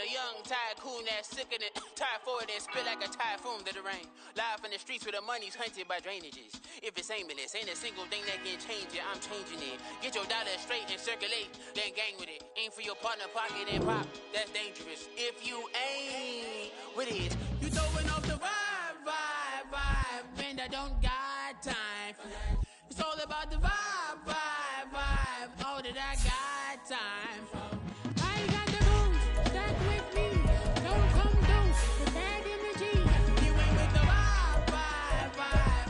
A young tycoon that's sick of it. Tired for it and spit like a typhoon to the rain. Live in the streets where the money's hunted by drainages. If it's aimless, ain't a single thing that can change it. I'm changing it. Get your dollar straight and circulate, then gang with it. Aim for your partner, pocket and pop. That's dangerous. If you ain't with it, you throwing off the vibe. And I don't got time for that. It's all about the vibe. All that I got time for. I ain't got the rules, stuck with me. Don't come loose with bad energy. You ain't with the vibe.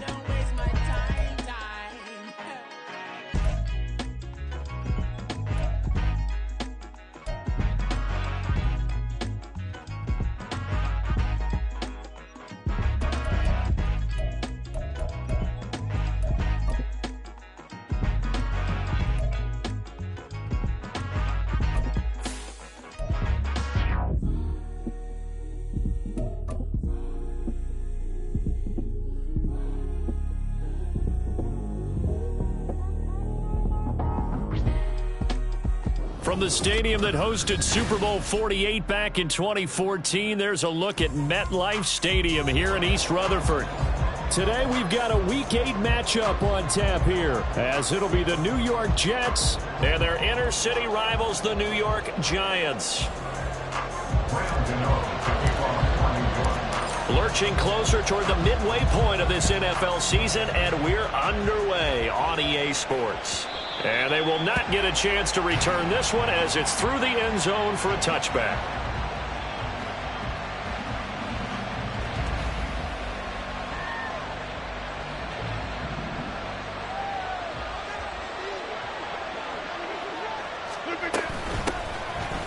Don't waste my time. From the stadium that hosted Super Bowl 48 back in 2014, there's a look at MetLife Stadium here in East Rutherford. Today we've got a Week 8 matchup on tap here, as it'll be the New York Jets and their inner-city rivals, the New York Giants. Lurching closer toward the midway point of this NFL season, and we're underway on EA Sports. And they will not get a chance to return this one as it's through the end zone for a touchback.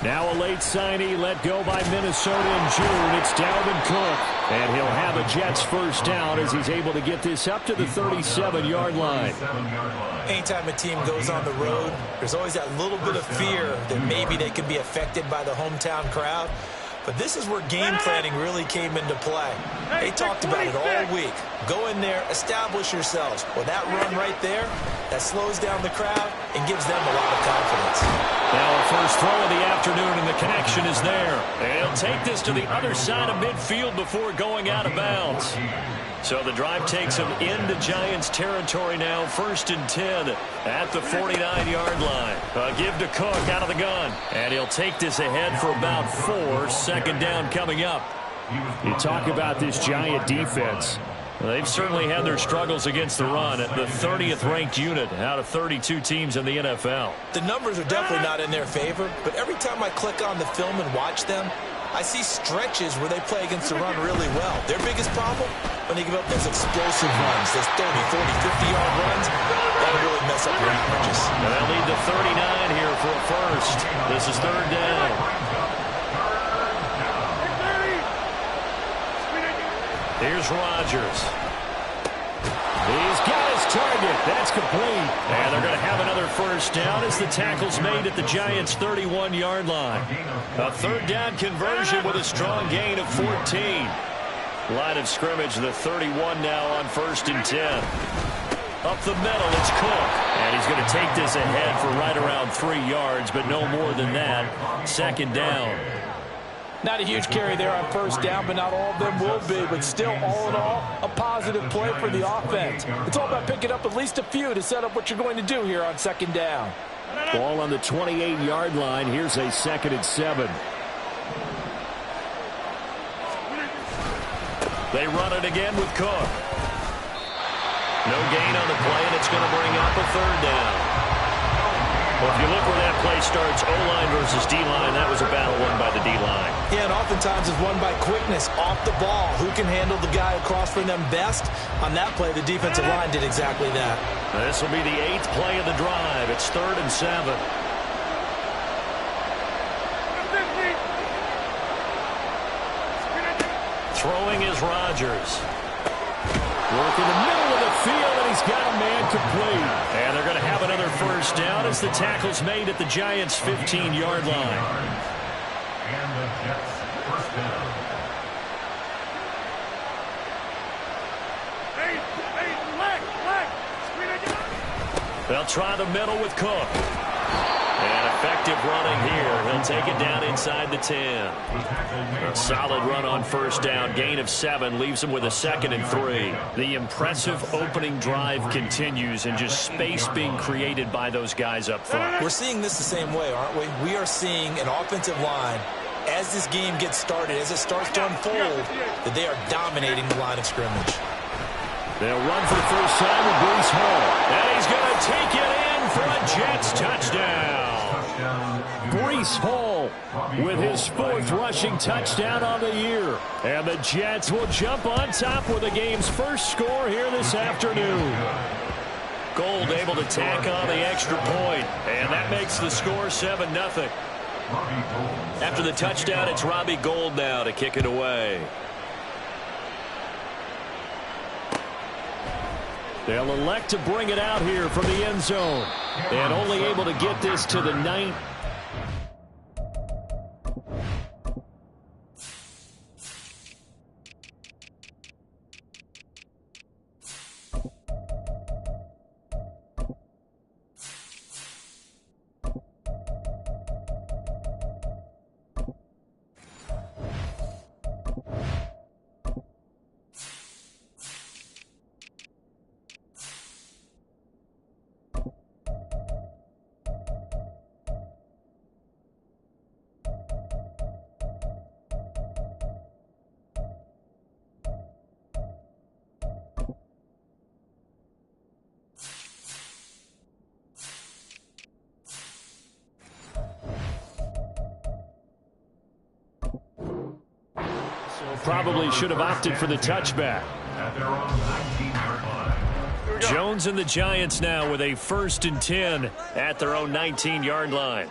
Now a late signee let go by Minnesota in June. It's Dalvin Cook. And he'll have a Jets first down as he's able to get this up to the 37-yard line. Anytime a team goes on the road, there's always that little bit of fear that maybe they could be affected by the hometown crowd. But this is where game planning really came into play. They talked about it all week. Go in there, establish yourselves. Well, that run right there, that slows down the crowd and gives them a lot of confidence. Now a first throw of the afternoon, and the connection is there. And he'll take this to the other side of midfield before going out of bounds. So the drive takes him into Giants territory now, 1st and 10 at the 49-yard line. A give to Cook out of the gun. And he'll take this ahead for about 4. Second down coming up. You talk about this Giant defense. They've certainly had their struggles against the run. The 30th ranked unit out of 32 teams in the NFL. The numbers are definitely not in their favor, but every time I click on the film and watch them, I see stretches where they play against the run really well. Their biggest problem, when they give up those explosive runs, those 30, 40, 50-yard runs, that'll really mess up your averages. And they'll lead to 39 here for a first. This is third down. Here's Rodgers. He's got his target. That's complete. And they're going to have another first down as the tackle's made at the Giants' 31-yard line. A third down conversion with a strong gain of 14. Line of scrimmage, the 31 now on 1st and 10. Up the middle, it's Cook. And he's going to take this ahead for right around 3 yards, but no more than that. Second down. Not a huge carry there on first down, but not all of them will be. But still, all in all, a positive play for the offense. It's all about picking up at least a few to set up what you're going to do here on second down. Ball on the 28-yard line. Here's a 2nd and 7. They run it again with Cook. No gain on the play, and it's going to bring up a third down. Well, if you look where that play starts, O-line versus D-line, that was a battle won by the D-line. Yeah, and oftentimes it's won by quickness off the ball. Who can handle the guy across from them best? On that play, the defensive line did exactly that. This will be the 8th play of the drive. It's 3rd and 7. Throwing is Rodgers. Working the middle of the field, and he's got a man complete. And they're going to have another first down as the tackle's made at the Giants' 15-yard line. And the Jets first down. They'll try the middle with Cook. And effective running here. He'll take it down inside the 10. A solid run on first down. Gain of 7 leaves him with a 2nd and 3. The impressive opening drive continues, and just space being created by those guys up front. We're seeing this the same way, aren't we? We are seeing an offensive line, as this game gets started, as it starts to unfold, that they are dominating the line of scrimmage. They'll run for the first time with Breece Hall. And he's going to take it in for a Jets touchdown. Breece Hall with his 4th rushing touchdown on the year. And the Jets will jump on top with the game's first score here this afternoon. Gold able to tack on the extra point. And that makes the score 7-0. After the touchdown, it's Robbie Gould now to kick it away. They'll elect to bring it out here from the end zone. And only able to get this to the 9th. Probably should have opted for the touchback. Jones and the Giants now with a 1st and 10 at their own 19-yard line.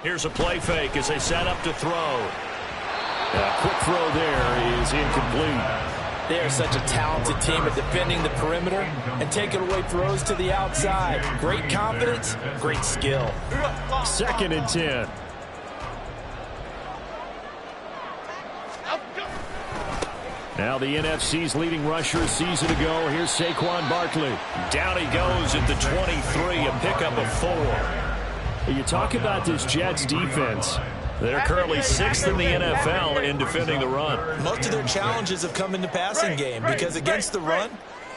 Here's a play fake as they set up to throw. A quick throw there is incomplete. They are such a talented team at defending the perimeter and taking away throws to the outside. Great confidence, great skill. 2nd and 10. Now the NFC's leading rusher a season ago. Here's Saquon Barkley. Down he goes at the 23, a pickup of 4. You talk about this Jets defense. They're currently 6th in the NFL in defending the run. Most of their challenges have come in the passing game because against the run,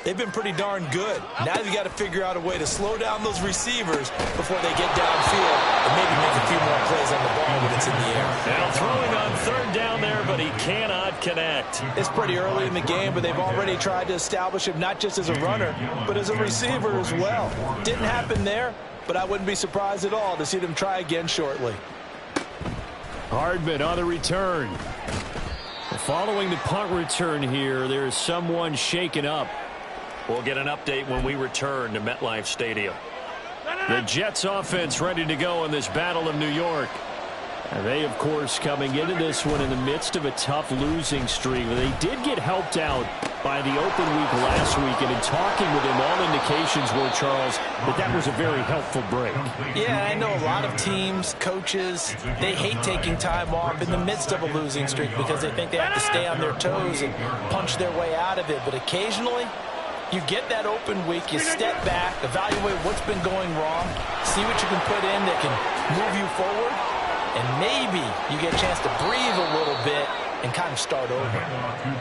they've been pretty darn good. Now they've got to figure out a way to slow down those receivers before they get downfield and maybe make a few more plays on the ball when it's in the air. Now throwing on 3rd down there, but he cannot connect. It's pretty early in the game, but they've already tried to establish him not just as a runner, but as a receiver as well. Didn't happen there, but I wouldn't be surprised at all to see them try again shortly. Hardman on the return. Following the punt return here, there's someone shaken up. We'll get an update when we return to MetLife Stadium. The Jets offense ready to go in this Battle of New York. And they, of course, coming into this one in the midst of a tough losing streak. They did get helped out by the open week last week, and in talking with him, all indications were, Charles, that was a very helpful break. Yeah, I know a lot of teams, coaches, they hate taking time off in the midst of a losing streak because they think they have to stay on their toes and punch their way out of it. But occasionally, you get that open week, you step back, evaluate what's been going wrong, see what you can put in that can move you forward, and maybe you get a chance to breathe a little bit and kind of start over.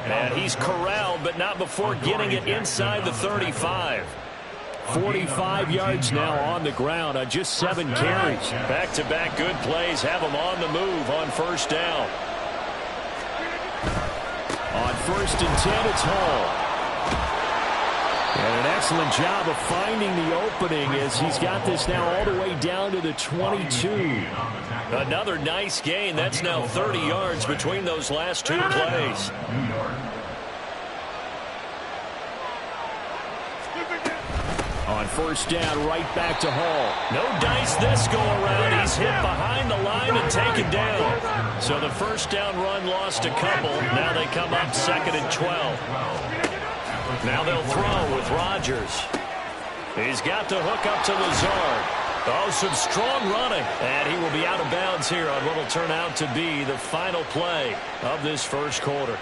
And he's corralled, but not before getting it inside the 35. 45 yards now on the ground on just 7 carries. Back-to-back good plays have him on the move on first down. On 1st and 10, it's Hall. And an excellent job of finding the opening as he's got this now all the way down to the 22. Another nice gain. That's now 30 yards between those last 2 plays. On first down, right back to Hall. No dice this go around. He's hit behind the line and taken down. So the first down run lost a couple. Now they come up 2nd and 12. Now they'll throw with Rodgers. He's got the hook up to Lazard. Oh, some strong running. And he will be out of bounds here on what will turn out to be the final play of this first quarter.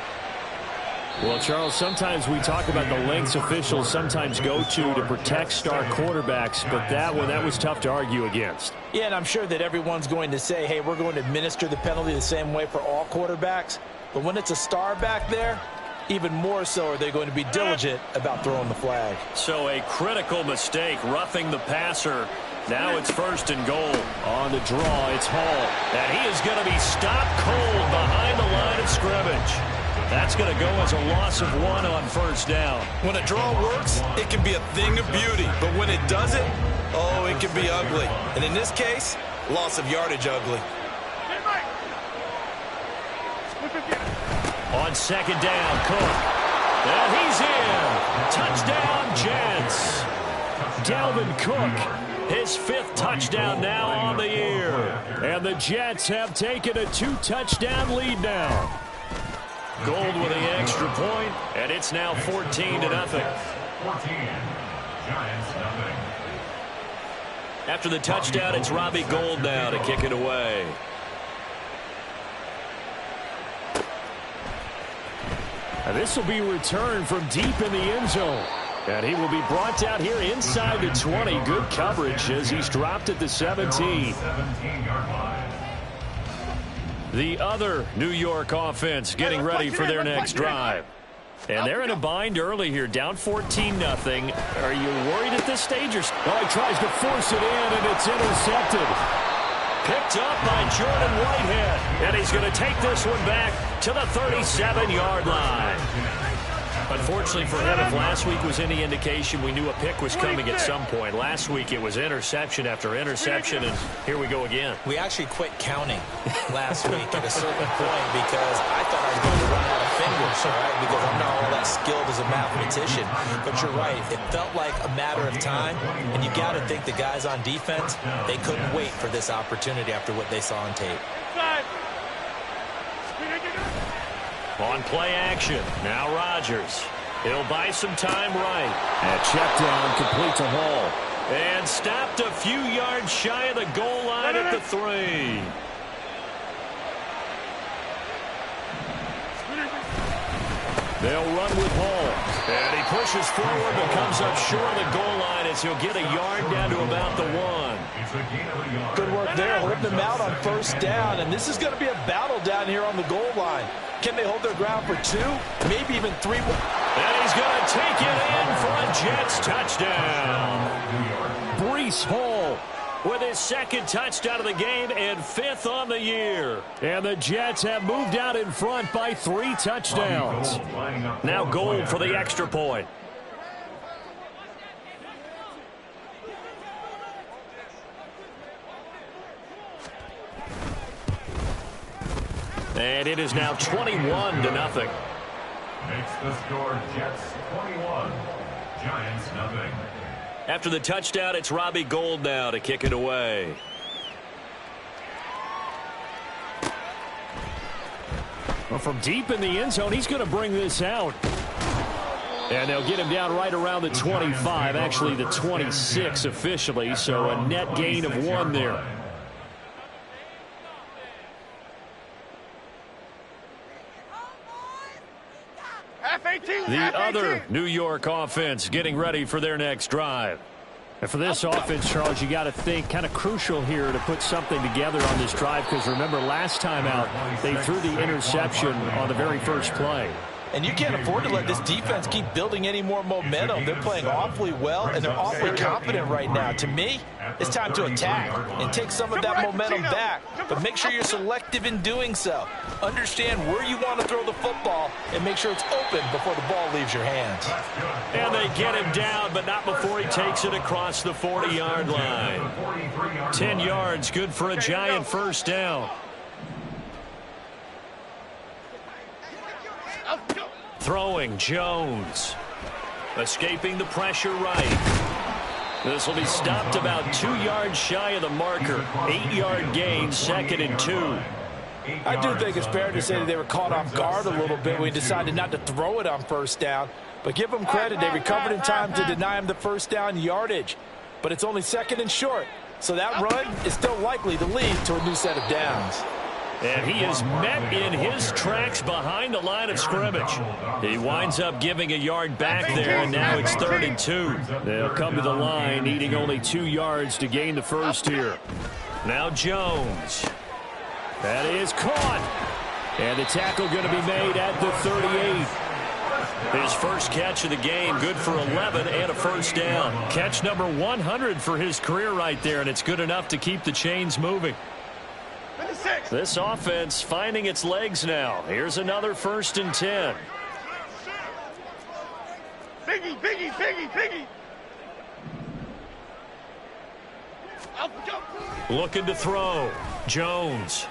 Well, Charles, sometimes we talk about the lengths officials sometimes go to protect star quarterbacks, but that was tough to argue against. Yeah, and I'm sure that everyone's going to say, hey, we're going to administer the penalty the same way for all quarterbacks. But when it's a star back there, even more so are they going to be diligent about throwing the flag. So a critical mistake, roughing the passer. Now it's 1st and goal. On the draw, it's Hall. And he is going to be stopped cold behind the line of scrimmage. That's going to go as a loss of 1 on 1st down. When a draw works, it can be a thing of beauty. But when it doesn't, oh, it can be ugly. And in this case, loss of yardage ugly. On 2nd down, Cook. And he's in. Touchdown, Jets. Dalvin Cook, his 5th touchdown now on the year. And the Jets have taken a 2-touchdown lead now. Gold with the extra point, and it's now 14-0. 14, Giants nothing. After the touchdown, it's Robbie Gould now to kick it away. And this will be returned from deep in the end zone. And he will be brought down here inside the 20. Good coverage as he's dropped at the 17. 17-yard line. The other New York offense getting ready for their next drive. And they're in a bind early here, down 14-0. Are you worried at this stage? Oh, he tries to force it in, and it's intercepted. Picked up by Jordan Whitehead. And he's going to take this one back to the 37-yard line. Unfortunately for him, if last week was any indication, we knew a pick was coming at some point. Last week it was interception after interception, and here we go again. We actually quit counting last week at a certain point because I thought I was going to run out of fingers, all right, because I'm not all that skilled as a mathematician. But you're right. It felt like a matter of time, and you got to think the guys on defense, they couldn't wait for this opportunity after what they saw on tape. On play action, now Rodgers. He'll buy some time right. And check down complete to Hall. And stopped a few yards shy of the goal line at the 3. They'll run with Hall. And he pushes forward but comes up short of the goal line as he'll get a yard down to about the 1. Good work there, holding them out on 1st down. And this is going to be a battle down here on the goal line. Can they hold their ground for 2, maybe even 3 more? And he's going to take it in for a Jets touchdown. Breece Hall with his 2nd touchdown of the game and 5th on the year. And the Jets have moved out in front by 3 touchdowns. Now Gould for the extra point. And it is now 21-0. Makes the score Jets 21, Giants nothing. After the touchdown, it's Robbie Gould now to kick it away. Well, from deep in the end zone, he's going to bring this out. And they'll get him down right around the 25, actually the 26 officially, so a net gain of 1 there. The other New York offense getting ready for their next drive. And for this offense, Charles, you got to think kind of crucial here to put something together on this drive, because remember last time out they threw the interception on the very first play. And you can't afford to let this defense keep building any more momentum. They're playing awfully well, and they're awfully confident right now. To me, it's time to attack and take some of that momentum back. But make sure you're selective in doing so. Understand where you want to throw the football and make sure it's open before the ball leaves your hands. And they get him down, but not before he takes it across the 40-yard line. 10 yards, good for a Giant 1st down. Throwing Jones. Escaping the pressure right. This will be stopped about 2 yards shy of the marker. 8-yard gain, 2nd and 2. I do think it's fair to say that they were caught off guard a little bit when he decided not to throw it on 1st down. But give them credit, they recovered in time to deny him the 1st down yardage. But it's only 2nd and short. So that run is still likely to lead to a new set of downs. And he is met in his tracks behind the line of scrimmage. He winds up giving a yard back there, and now it's 3rd and 2. They'll come to the line, needing only 2 yards to gain the first here. Now Jones. That is caught. And the tackle going to be made at the 38. His first catch of the game, good for 11 and a first down. Catch number 100 for his career right there, and it's good enough to keep the chains moving. This offense finding its legs now. Here's another 1st and 10. Biggie. Looking to throw. Jones.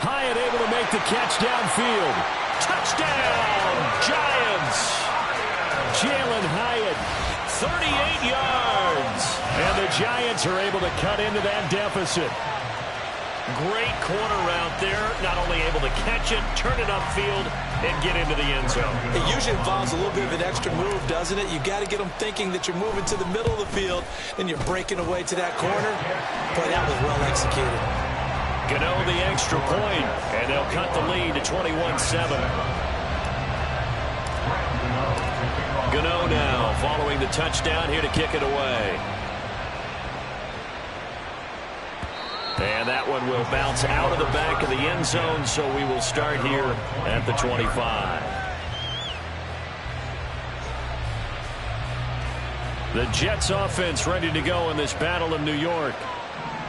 Hyatt able to make the catch downfield. Touchdown, Giants. Jalen Hyatt, 38 yards. And the Giants are able to cut into that deficit. Great corner out there. Not only able to catch it, turn it upfield, and get into the end zone. It usually involves a little bit of an extra move, doesn't it? You got to get them thinking that you're moving to the middle of the field, and you're breaking away to that corner. Boy, that was well executed. Gano the extra point, and they'll cut the lead to 21-7. Gano now following the touchdown here to kick it away. And that one will bounce out of the back of the end zone, so we will start here at the 25. The Jets offense ready to go in this battle of New York.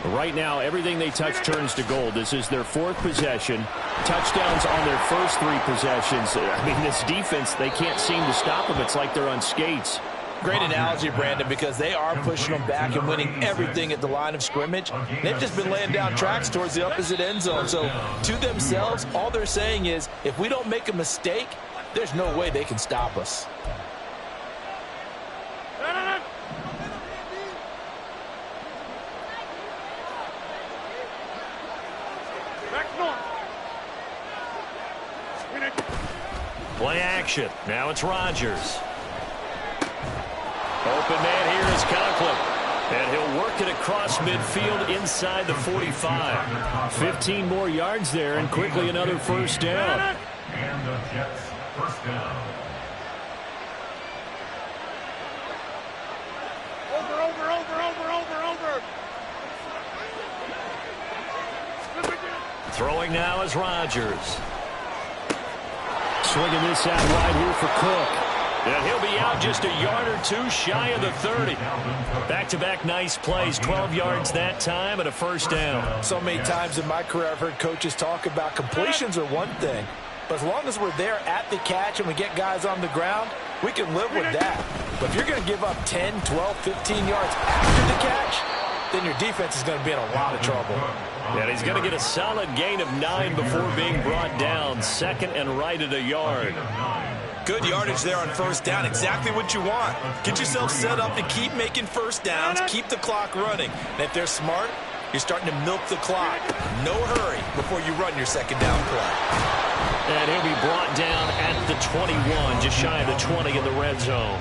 Right now, everything they touch turns to gold. This is their 4th possession. Touchdowns on their first 3 possessions. I mean, this defense, they can't seem to stop them. It's like they're on skates. Great analogy, Brandon, because they are pushing them back and winning everything at the line of scrimmage. They've just been laying down tracks towards the opposite end zone. So, to themselves, all they're saying is, if we don't make a mistake, there's no way they can stop us. Play action. Now it's Rodgers. Open man here is Conklin. And he'll work it across midfield inside the 45. 15 more yards there, and quickly another first down. And the Jets first down. Throwing now is Rodgers. Swinging this out wide here for Cook. And he'll be out just a yard or 2 shy of the 30. Back-to-back nice plays, 12 yards that time and a first down. So many times in my career I've heard coaches talk about completions are one thing, but as long as we're there at the catch and we get guys on the ground, we can live with that. But if you're going to give up 10, 12, 15 yards after the catch, then your defense is going to be in a lot of trouble. And he's going to get a solid gain of 9 before being brought down. 2nd and right at a yard. Good yardage there on first down. Exactly what you want. Get yourself set up to keep making first downs, keep the clock running. And if they're smart, you're starting to milk the clock. No hurry before you run your second down play. And he'll be brought down at the 21, just shy of the 20 in the red zone.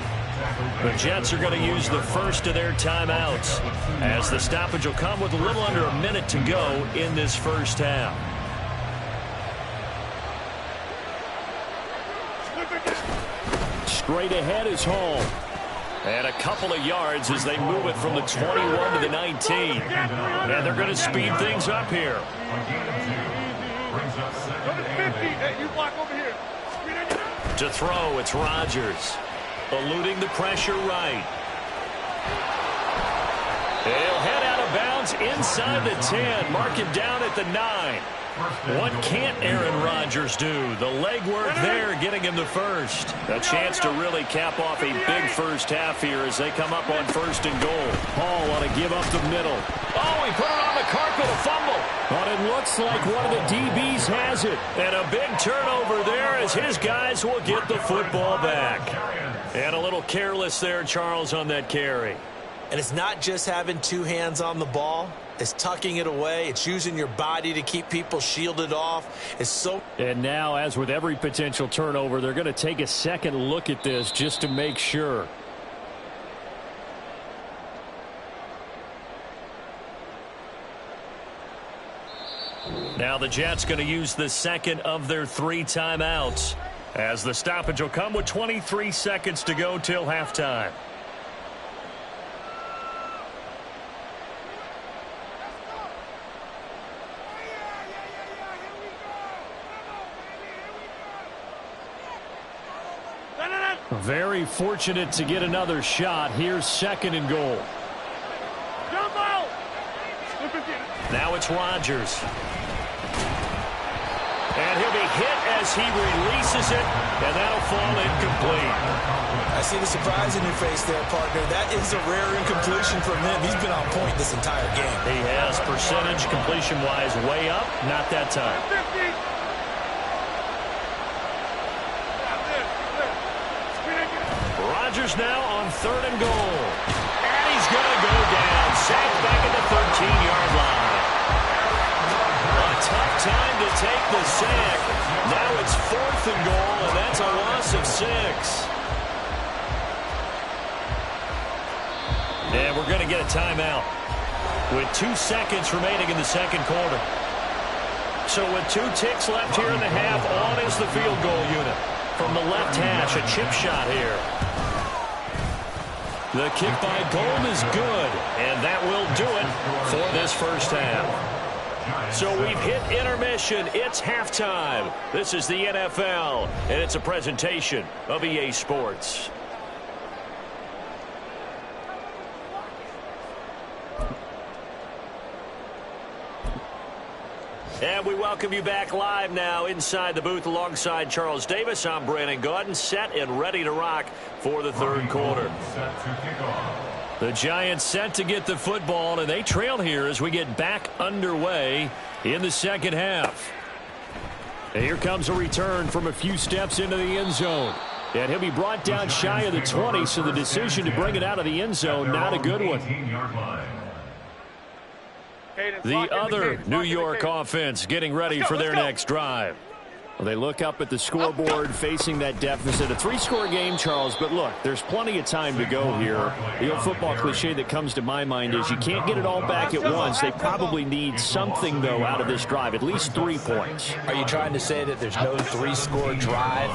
The Jets are going to use the first of their timeouts, as the stoppage will come with a little under a minute to go in this first half. Straight ahead is Hall. And a couple of yards as they move it from the 21 to the 19. And they're going to speed things up here. To throw, it's Rodgers. Eluding the pressure right. He'll head out of bounds inside the 10. Mark him down at the 9. What can't Aaron Rodgers do? The legwork there getting him the first. A chance to really cap off a big first half here as they come up on 1st and goal. Hall want to give up the middle. Oh, he put it on the carpet, a fumble. But it looks like one of the DBs has it. And a big turnover there as his guys will get the football back. And a little careless there, Charles, on that carry. And it's not just having 2 hands on the ball. It's tucking it away. It's using your body to keep people shielded off. It's so. And now, as with every potential turnover, they're going to take a second look at this just to make sure. Now the Jets going to use the second of their 3 timeouts, as the stoppage will come with 23 seconds to go till halftime. Very fortunate to get another shot. Here's 2nd and goal. Now it's Rodgers. And he'll be hit as he releases it, and that'll fall incomplete. I see the surprise in your face there, partner. That is a rare incompletion from him. He's been on point this entire game. He has, percentage completion-wise way up, not that time. Rodgers now on 3rd and goal. And he's going to go down. Sacked back at the 13-yard line. A tough time to take the sack. Now it's 4th and goal, and that's a loss of 6. And we're going to get a timeout with 2 seconds remaining in the second quarter. So with 2 ticks left here in the half, on is the field goal unit. From the left hash, a chip shot here. The kick by Gold is good, and that will do it for this first half. So we've hit intermission. It's halftime. This is the NFL, and it's a presentation of EA Sports. And we welcome you back live now inside the booth alongside Charles Davis. I'm Brandon Gaudin, set and ready to rock for the 3rd quarter. The Giants set to get the football, and they trail here as we get back underway in the second half. And here comes a return from a few steps into the end zone. And he'll be brought down shy of the 20, so the decision to bring it out of the end zone, not a good one. The other New York offense getting ready for their next drive. Well, they look up at the scoreboard facing that deficit. A 3-score game, Charles, but look, there's plenty of time to go here. The old football cliche that comes to my mind is you can't get it all back at once. They probably need something, though, out of this drive, at least 3 points. Are you trying to say that there's no 3-score drive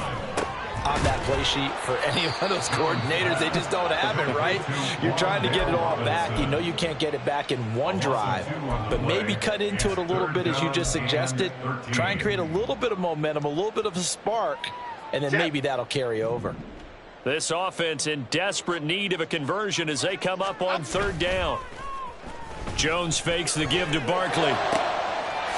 on that play sheet for any of those coordinators? They just don't have it, right? You're trying to get it all back. You know you can't get it back in one drive, but maybe cut into it a little bit as you just suggested. Try and create a little bit of momentum, a little bit of a spark, and then maybe that'll carry over. This offense in desperate need of a conversion as they come up on 3rd down. Jones fakes the give to Barkley.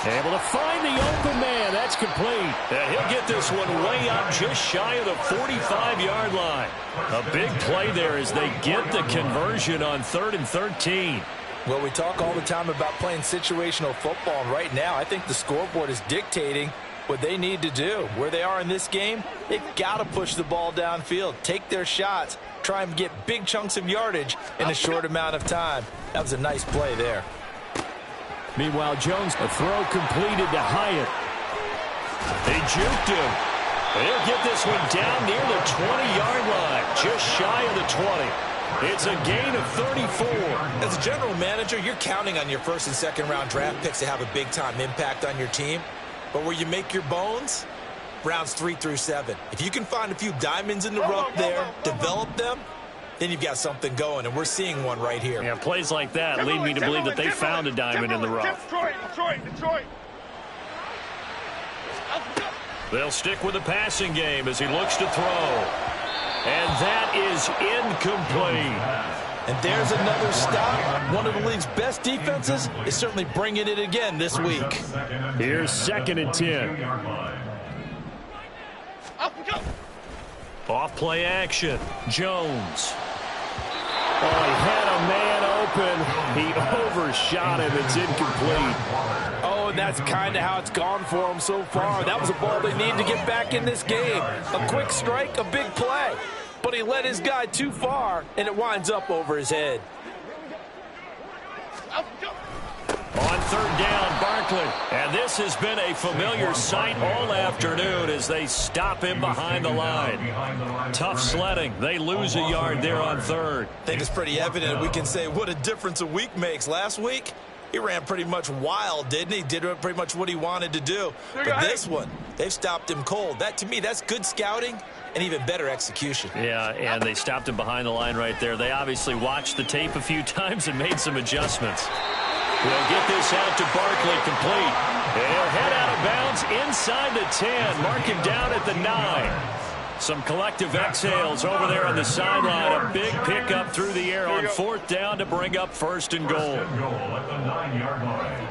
Able to find the open man. That's complete. And he'll get this one way up just shy of the 45-yard line. A big play there as they get the conversion on 3rd and 13. Well, we talk all the time about playing situational football, and right now I think the scoreboard is dictating what they need to do. Where they are in this game, they've got to push the ball downfield, take their shots, try and get big chunks of yardage in a short amount of time. That was a nice play there. Meanwhile, Jones, a throw completed to Hyatt. They juked him. They'll get this one down near the 20-yard line, just shy of the 20. It's a gain of 34. As a general manager, you're counting on your 1st and 2nd round draft picks to have a big-time impact on your team. But where you make your bones, rounds 3 through 7. If you can find a few diamonds in the rough there, develop them, then you've got something going, and we're seeing one right here. Yeah, plays like that lead me to believe that they found a diamond in the rough. Detroit. They'll stick with the passing game as he looks to throw. And that is incomplete. And there's another stop. One of the league's best defenses is certainly bringing it again this week. Here's 2nd and 10. Off play action. Jones. Oh, he had a man open. He overshot him. It's incomplete. Oh, and that's kind of how it's gone for him so far. That was a ball they need to get back in this game. A quick strike, a big play. But he led his guy too far, and it winds up over his head. On 3rd down, Barkley. And this has been a familiar sight all afternoon as they stop him behind the line. Tough sledding. They lose a yard there on 3rd. I think it's pretty evident we can say what a difference a week makes. Last week, He ran pretty much wild, didn't he? Did pretty much what he wanted to do. But this one, they've stopped him cold. That, to me, that's good scouting and even better execution. Yeah, and they stopped him behind the line right there. They obviously watched the tape a few times and made some adjustments. They'll get this out to Barkley, complete. And he'll head out of bounds inside the 10. Mark him down at the 9. Some collective exhales over there on the sideline. A big pickup through the air on 4th down to bring up 1st and goal. At the 9-yard line.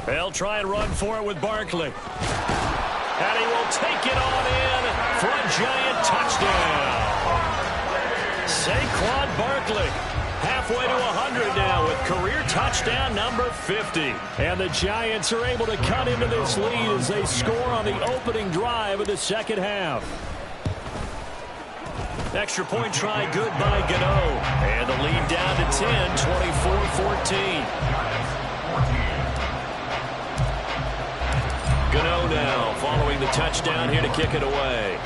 They'll try and run for it with Barkley. And he will take it on in for a Giant touchdown. Saquon Barkley. Halfway to 100 now with career touchdown number 50. And the Giants are able to cut into this lead as they score on the opening drive of the second half. Extra point try good by Gano. And the lead down to 10, 24-14. Gano now following the touchdown here to kick it away.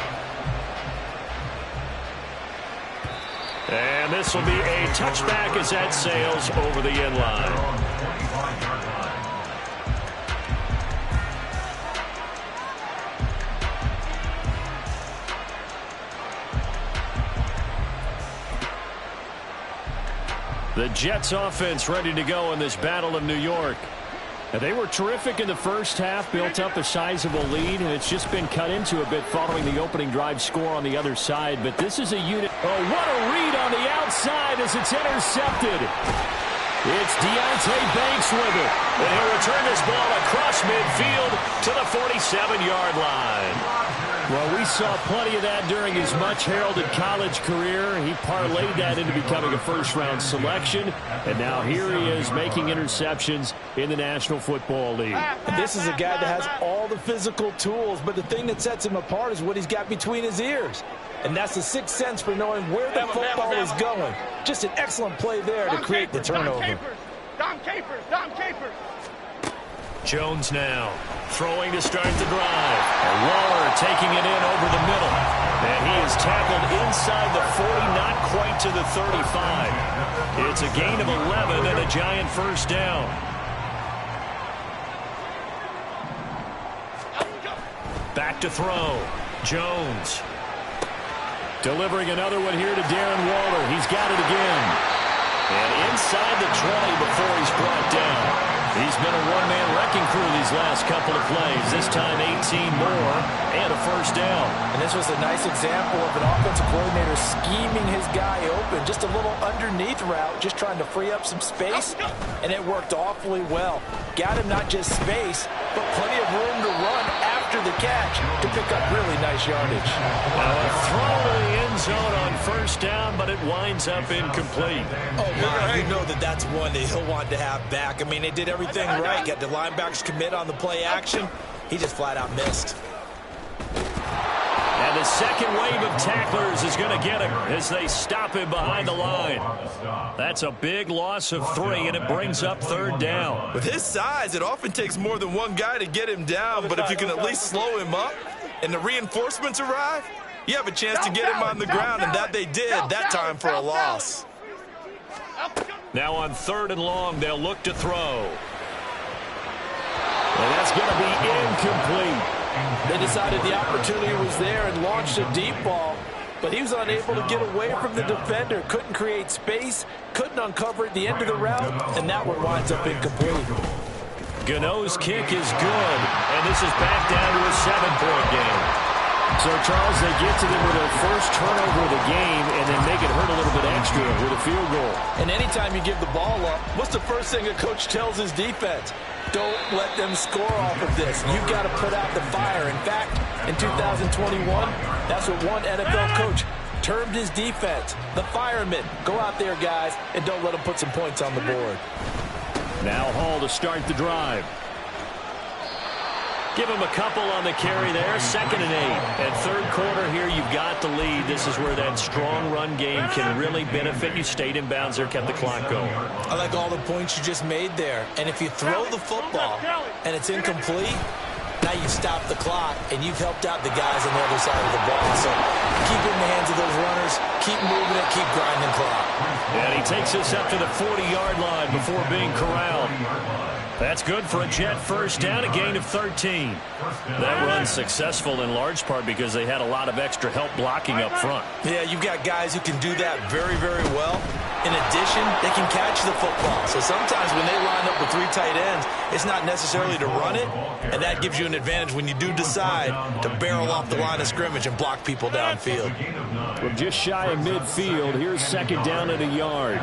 And this will be a touchback as that sails over the end line. The Jets offense ready to go in this Battle of New York. And they were terrific in the first half, built up a sizable lead, and it's just been cut into a bit following the opening drive score on the other side. But this is a unit. Oh, what a read on the outside as it's intercepted. It's Deonte Banks with it. And he'll return this ball across midfield to the 47-yard line. Well, we saw plenty of that during his much-heralded college career. He parlayed that into becoming a first-round selection. And now here he is making interceptions in the National Football League. And this is a guy that has all the physical tools, but the thing that sets him apart is what he's got between his ears. And that's the sixth sense for knowing where the football is going. Just an excellent play there to create the turnover. Dom Capers. Jones now throwing to start the drive. And Waller taking it in over the middle. And he is tackled inside the 40, not quite to the 35. It's a gain of 11 and a Giant first down. Back to throw. Jones. Delivering another one here to Darren Waller. He's got it again. And inside the 20 before he's brought down. He's been a one-man wrecking crew these last couple of plays. This time 18 more and a first down. And this was a nice example of an offensive coordinator scheming his guy open. Just a little underneath route, just trying to free up some space. And it worked awfully well. Got him not just space, but plenty of room to run after the catch to pick up really nice yardage. Now a throw to the end zone on first down, but it winds up incomplete. Oh, my, you know that's one that he'll want to have back. I mean, they did everything right. Got the linebackers commit on the play action. He just flat out missed. And the second wave of tacklers is going to get him as they stop him behind the line. That's a big loss of 3, and it brings up third down. With his size, it often takes more than one guy to get him down, but if you can at least slow him up and the reinforcements arrive, you have a chance to get him on the ground, and that they did that time for a loss. Now on 3rd and long, they'll look to throw. And that's going to be incomplete. They decided the opportunity was there and launched a deep ball, but he was unable to get away from the defender. Couldn't create space, couldn't uncover at the end of the route, and that one winds up incomplete. Gano's kick is good, and this is back down to a 7-point game. So, Charles, they get to them with their first turnover of the game and then make it hurt a little bit extra with a field goal. And anytime you give the ball up, what's the first thing a coach tells his defense? Don't let them score off of this. You've got to put out the fire. In fact, in 2021, that's what one NFL coach termed his defense. The firemen. Go out there, guys, and don't let them put some points on the board. Now Hall to start the drive. Give him a couple on the carry there. 2nd and 8. And third quarter here, you've got the lead. This is where that strong run game can really benefit you. Stayed in bounds there, kept the clock going. I like all the points you just made there. And if you throw the football and it's incomplete, Now you stop the clock, and you've helped out the guys on the other side of the ball. So keep it in the hands of those runners, keep moving it, keep grinding clock. And he takes us up to the 40-yard line before being corralled. That's good for a Jet first down, a gain of 13. That run's successful in large part because they had a lot of extra help blocking up front. Yeah, you've got guys who can do that very, very well. In addition, they can catch the football. So sometimes when they line up with 3 tight ends, it's not necessarily to run it, and that gives you an advantage when you do decide to barrel off the line of scrimmage and block people downfield. From just shy of midfield, here's second down at a yard.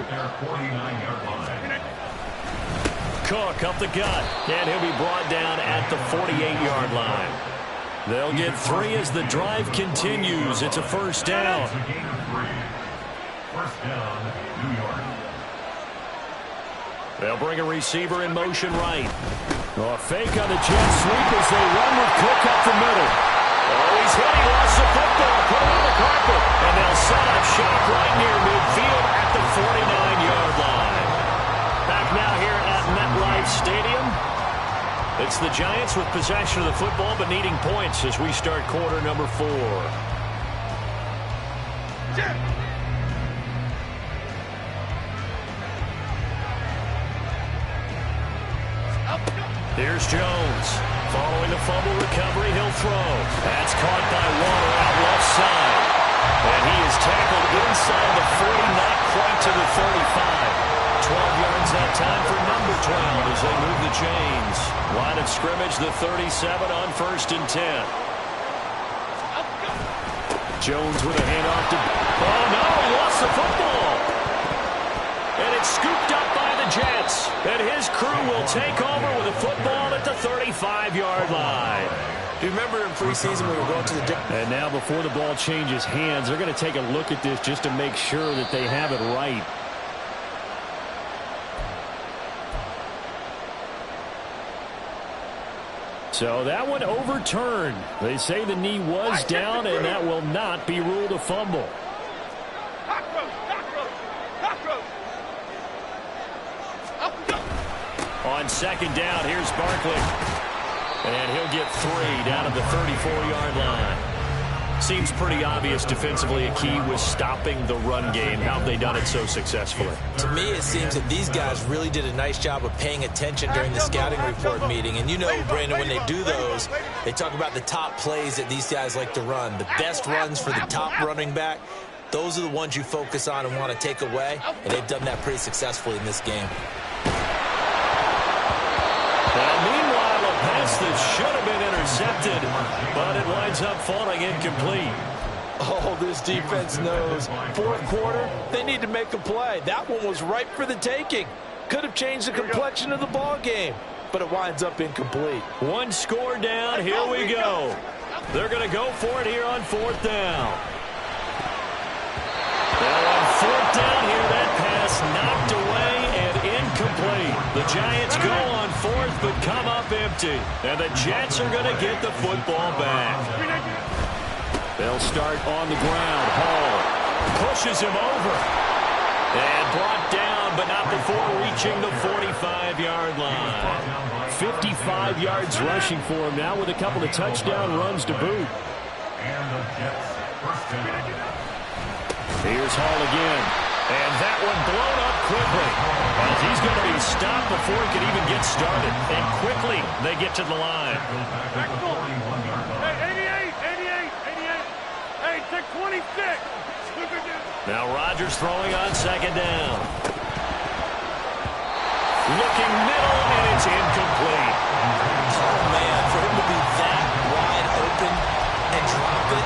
Cook up the gut, and he'll be brought down at the 48-yard line. They'll get 3 as the drive continues. It's a first down. First down, New York. They'll bring a receiver in motion right. A fake on the jet sweep as they run with Cook up the middle. Oh, he's hit. He lost the football. Put it on the carpet. And they'll set up shop right near midfield at the 49-yard line. Back now here at MetLife Stadium. It's the Giants with possession of the football but needing points as we start quarter number 4. Here's Jones. Following the fumble recovery, he'll throw. That's caught by Water out left side. And he is tackled inside the 40, not quite to the 35. 12 yards that time for number 12 as they move the chains. Line of scrimmage, the 37 on 1st and 10. Jones with a handoff to... Oh, no, he lost the football. And it's scooped up by the Jets. And his crew will take over with a football at the 35-yard line. Do you remember in preseason we were going to the... And now before the ball changes hands, they're going to take a look at this just to make sure that they have it right. So that one overturned. They say the knee was down, and that will not be ruled a fumble. On second down, here's Barkley. And he'll get 3 down at the 34-yard line. Seems pretty obvious defensively a key was stopping the run game. How have they done it so successfully? To me, it seems that these guys really did a nice job of paying attention during the scouting report meeting. And you know, Brandon, when they do those, they talk about the top plays that these guys like to run. The best runs for the top running back, those are the ones you focus on and want to take away. And they've done that pretty successfully in this game. Well, meanwhile, a pass that should have been intercepted, but it winds up falling incomplete. Oh, this defense knows. Fourth quarter, they need to make a play. That one was ripe for the taking. Could have changed the complexion of the ball game, but it winds up incomplete. 1 score down. Here we go. They're going to go for it here on 4th down. Now on 4th down here, that pass knocked away and incomplete. The Giants go on 4th but come up empty. And the Jets are going to get the football back. They'll start on the ground. Hall pushes him over. And brought down, but not before reaching the 45-yard line. 55 yards rushing for him now with a couple of touchdown runs to boot. And the Jets first down. Here's Hall again. And that one blown up quickly. As he's going to be stopped before he can even get started. And quickly they get to the line. Hey, 88. Hey, take 26. Now Rodgers throwing on second down. Looking middle, and it's incomplete. Oh, man, for him to be that wide open and drop it.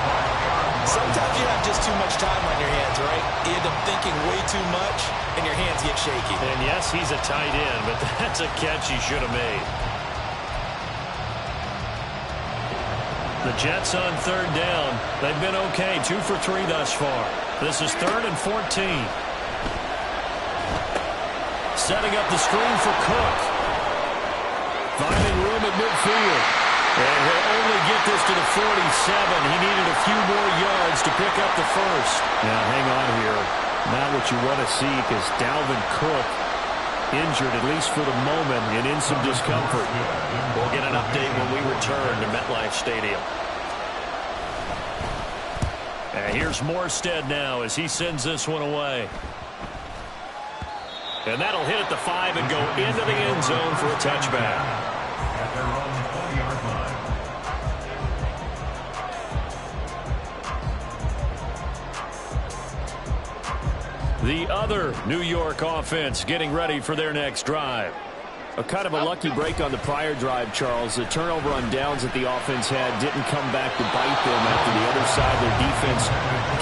Sometimes you have just too much time on your hands, right? You end up thinking way too much, and your hands get shaky. And yes, he's a tight end, but that's a catch he should have made. The Jets on 3rd down. They've been okay, 2 for 3 thus far. This is 3rd and 14. Setting up the screen for Cook. Finding room at midfield. And he'll only get this to the 47. He needed a few more yards to pick up the first. Now, hang on here. Not what you want to see because Dalvin Cook injured, at least for the moment, and in some discomfort. We'll get an update when we return to MetLife Stadium. And here's Morstead now as he sends this one away. And that'll hit at the 5 and go into the end zone for a touchback. At their own 20-yard line. The other New York offense getting ready for their next drive. A kind of a lucky break on the prior drive, Charles. The turnover on downs that the offense had didn't come back to bite them after the other side. Their defense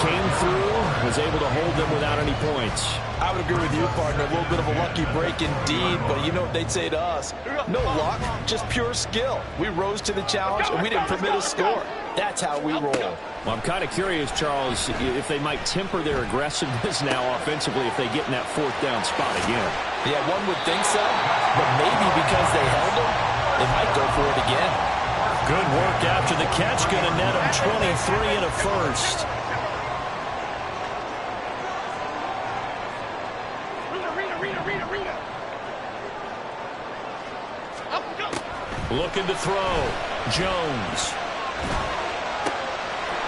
came through, was able to hold them without any points. I would agree with you, partner. A little bit of a lucky break indeed, but you know what they'd say to us? No luck, just pure skill. We rose to the challenge, and we didn't permit a score. That's how we roll. Well, I'm kind of curious, Charles, if they might temper their aggressiveness now offensively if they get in that fourth down spot again. Yeah, one would think so, but maybe because they held them, they might go for it again. Good work after the catch. Going to net them 23 and a first. Looking to throw. Jones.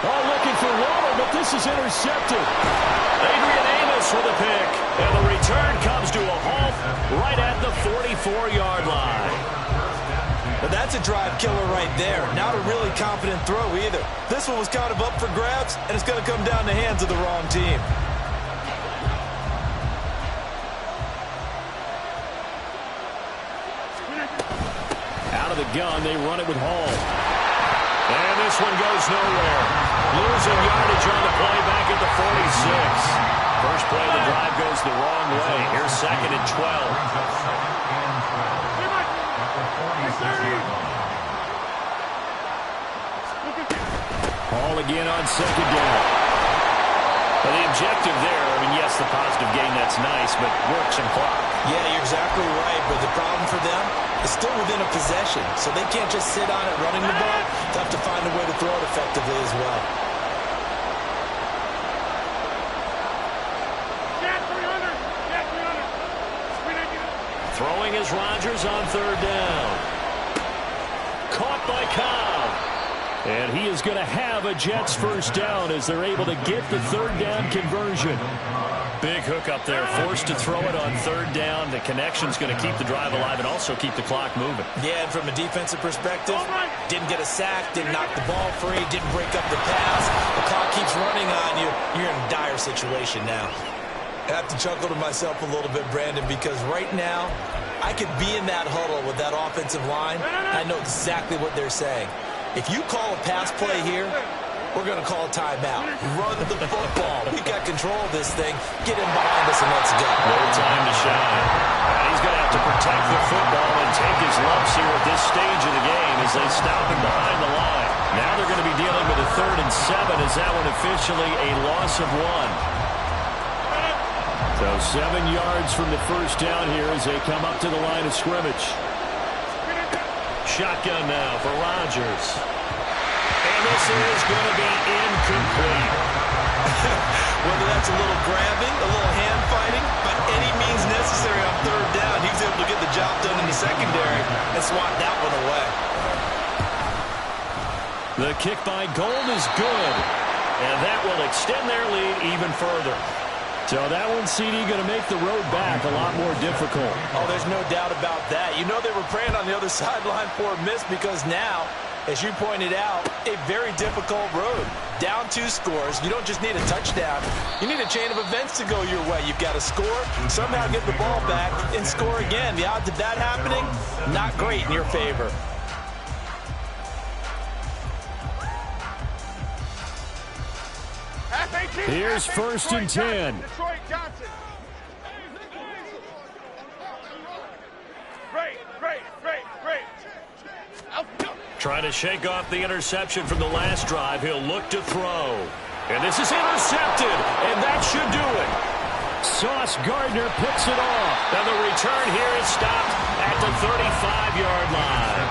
Oh, looking for Waddle, but this is intercepted. Adrian Amos with a pick. And the return comes to a halt right at the 44-yard line. But that's a drive killer right there. Not a really confident throw either. This one was kind of up for grabs, and it's going to come down the hands of the wrong team. Out of the gun, they run it with Hall. And this one goes nowhere. Losing yardage on the play back at the 46. First play of the drive goes the wrong way. Here's 2nd and 12. Hall again on 2nd down. Well, the objective there, I mean, yes, the positive gain, that's nice, but work some clock. Yeah, you're exactly right, but the problem for them is still within a possession, so they can't just sit on it running the ball. They have to find a way to throw it effectively as well. Throwing is Rodgers on 3rd down. Caught by Cobb. And he is going to have a Jets first down as they're able to get the 3rd down conversion. Big hook up there, forced to throw it on 3rd down. The connection's going to keep the drive alive and also keep the clock moving. Yeah, and from a defensive perspective, didn't get a sack, didn't knock the ball free, didn't break up the pass. The clock keeps running on you. You're in a dire situation now. I have to chuckle to myself a little bit, Brandon, because right now, I could be in that huddle with that offensive line. I know exactly what they're saying. If you call a pass play here, we're going to call a timeout. Run the football. We got control of this thing. Get in behind us and let's go. No time to shine. He's going to have to protect the football and take his lumps here at this stage of the game as they stop him behind the line. Now they're going to be dealing with a 3rd and 7. Is that one officially a loss of 1? So 7 yards from the first down here as they come up to the line of scrimmage. Shotgun now for Rodgers. And this is going to be incomplete. Whether that's a little grabbing, a little hand fighting, by any means necessary on 3rd down, he was able to get the job done in the secondary and swat that one away. The kick by Gold is good. And that will extend their lead even further. So that one, CD, going to make the road back a lot more difficult. Oh, there's no doubt about that. You know they were praying on the other sideline for a miss because now, as you pointed out, a very difficult road. Down 2 scores. You don't just need a touchdown. You need a chain of events to go your way. You've got to score, somehow get the ball back, and score again. The odds of that happening, not great in your favor. Here's 1st and 10. Detroit Johnson. Great. Trying to shake off the interception from the last drive. He'll look to throw. And this is intercepted. And that should do it. Sauce Gardner picks it off. And the return here is stopped at the 35-yard line.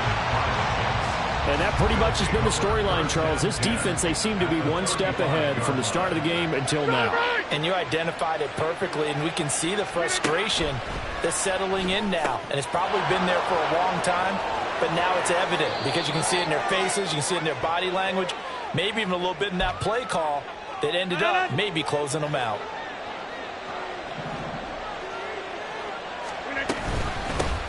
And that pretty much has been the storyline, Charles. This defense, they seem to be one step ahead from the start of the game until now. And you identified it perfectly, and we can see the frustration that's settling in now. And it's probably been there for a long time, but now it's evident because you can see it in their faces, you can see it in their body language, maybe even a little bit in that play call that ended up maybe closing them out.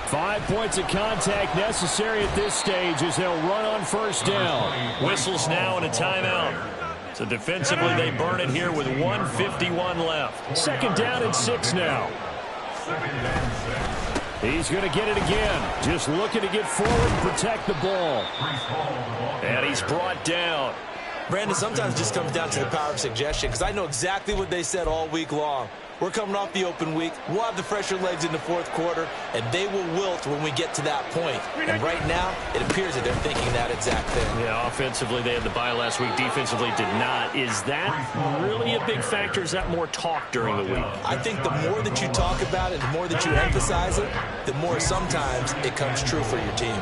Five points of contact necessary at this stage as they'll run on first down. Whistles now and a timeout. So defensively they burn it here with 1:51 left. Second down and 6 now. He's going to get it again. Just looking to get forward and protect the ball. And he's brought down. Brandon, sometimes it just comes down to the power of suggestion because I know exactly what they said all week long. We're coming off the open week. We'll have the fresher legs in the fourth quarter, and they will wilt when we get to that point. And right now, it appears that they're thinking that exact thing. Yeah, offensively, they had the bye last week. Defensively, did not. Is that really a big factor? Is that more talk during the week? I think the more that you talk about it, the more that you emphasize it, the more sometimes it comes true for your team.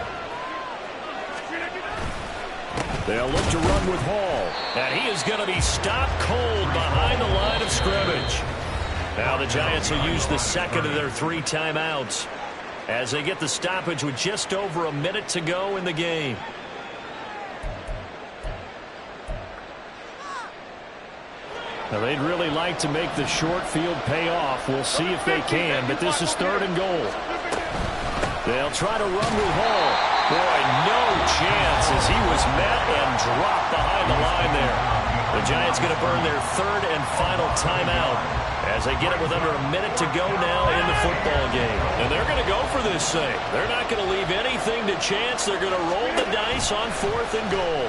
They'll look to run with Hall. And he is going to be stopped cold behind the line of scrimmage. Now the Giants will use the second of their 3 timeouts as they get the stoppage with just over a minute to go in the game. Now they'd really like to make the short field pay off. We'll see if they can, but this is 3rd and goal. They'll try to run with Hall. Boy, no chance as he was met and dropped behind the line there. The Giants going to burn their 3rd and final timeout as they get it with under a minute to go now in the football game. And they're going to go for this thing. They're not going to leave anything to chance. They're going to roll the dice on 4th and goal.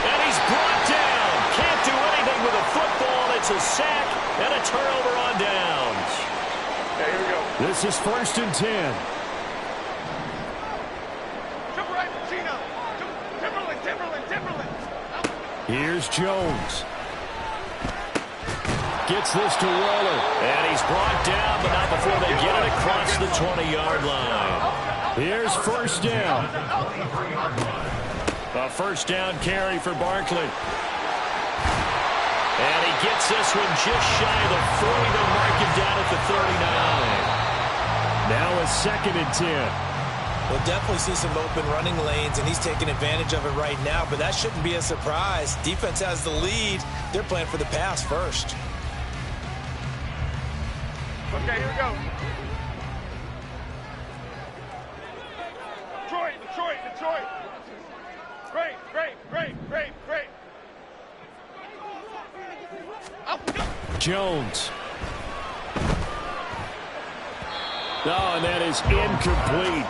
And he's brought down. Can't do anything with a football. It's a sack and a turnover on downs. Okay, here we go. This is 1st and 10. Jump right, Gino. Timberland. Here's Jones. Gets this to Waller. And he's brought down, but not before they get it across the 20-yard line. Here's 1st down. A 1st down carry for Barkley. And he gets this one just shy of the 40. They'll mark him down at the 39. Now a 2nd and 10. We'll definitely see some open running lanes, and he's taking advantage of it right now, but that shouldn't be a surprise. Defense has the lead. They're playing for the pass first. Okay, here we go. Detroit. Great. Jones. Oh, and that is incomplete.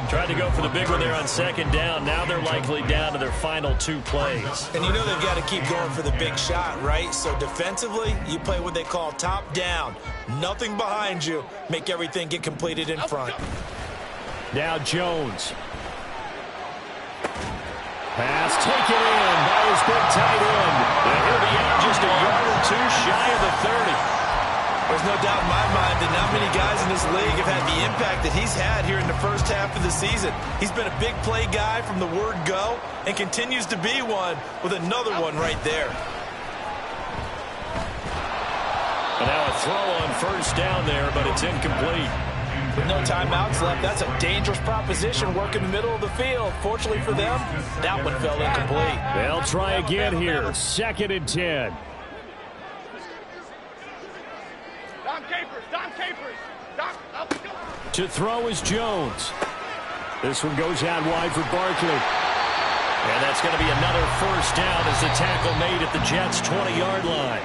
Tried to go for the big one there on 2nd down. Now they're likely down to their final 2 plays. And you know they've got to keep going for the big shot, right? So defensively, you play what they call top down. Nothing behind you. Make everything get completed in front. Now Jones. Pass taken in by his big tight end. And he'll be out just a yard or 2 shy of the 30. There's no doubt in my mind that not many guys in this league have had the impact that he's had here in the first half of the season. He's been a big play guy from the word go and continues to be one with another one right there. And now a throw on 1st down there, but it's incomplete. With no timeouts left, that's a dangerous proposition working the middle of the field. Fortunately for them, that one fell incomplete. They'll try again here. 2nd and 10. Dom Capers. To throw is Jones. This one goes out wide for Barkley. And that's going to be another 1st down as the tackle made at the Jets' 20-yard line.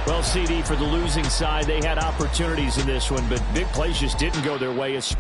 Well, CD, for the losing side, they had opportunities in this one, but big plays just didn't go their way, especially